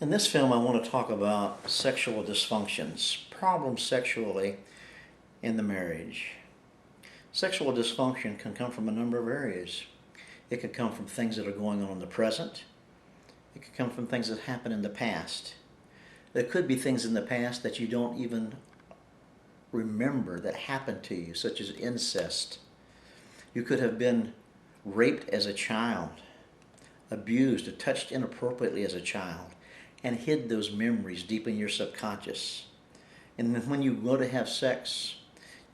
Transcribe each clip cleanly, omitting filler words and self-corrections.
In this film, I want to talk about sexual dysfunctions, problems sexually in the marriage. Sexual dysfunction can come from a number of areas. It could come from things that are going on in the present. It could come from things that happened in the past. There could be things in the past that you don't even remember that happened to you, such as incest. You could have been raped as a child, abused or touched inappropriately as a child, and hid those memories deep in your subconscious. And then when you go to have sex,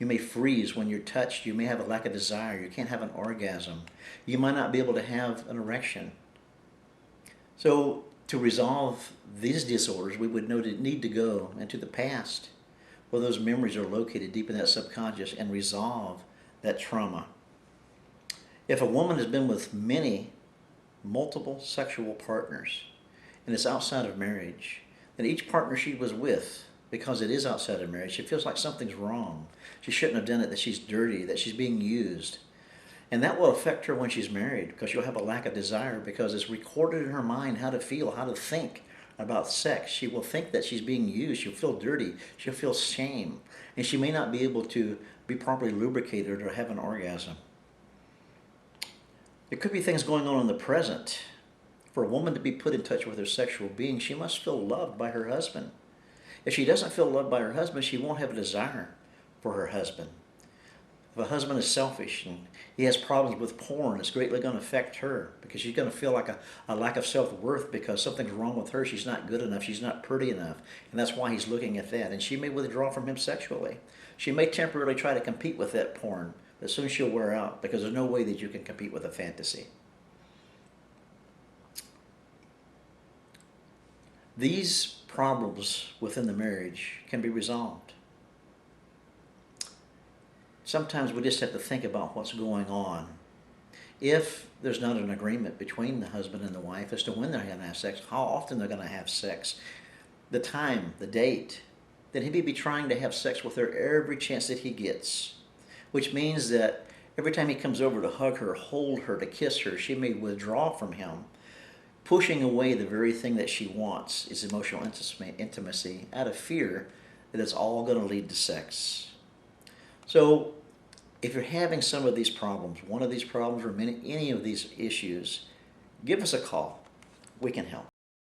you may freeze when you're touched. You may have a lack of desire. You can't have an orgasm. You might not be able to have an erection. So to resolve these disorders, we would need to go into the past where those memories are located deep in that subconscious and resolve that trauma. If a woman has been with multiple sexual partners, and it's outside of marriage, then each partner she was with, because it is outside of marriage, she feels like something's wrong. She shouldn't have done it, that she's dirty, that she's being used. And that will affect her when she's married, because she'll have a lack of desire, because it's recorded in her mind how to feel, how to think about sex. She will think that she's being used. She'll feel dirty. She'll feel shame. And she may not be able to be properly lubricated or have an orgasm. There could be things going on in the present. For a woman to be put in touch with her sexual being, she must feel loved by her husband. If she doesn't feel loved by her husband, she won't have a desire for her husband. If a husband is selfish and he has problems with porn, it's greatly going to affect her, because she's going to feel like a lack of self-worth because something's wrong with her. She's not good enough. She's not pretty enough. And that's why he's looking at that. And she may withdraw from him sexually. She may temporarily try to compete with that porn, but soon she'll wear out, because there's no way that you can compete with a fantasy. These problems within the marriage can be resolved. Sometimes we just have to think about what's going on. If there's not an agreement between the husband and the wife as to when they're going to have sex, how often they're going to have sex, the time, the date, then he may be trying to have sex with her every chance that he gets, which means that every time he comes over to hug her, hold her, to kiss her, she may withdraw from him, pushing away the very thing that she wants, is emotional intimacy, out of fear that it's all going to lead to sex. So if you're having some of these problems, one of these problems or any of these issues, give us a call. We can help.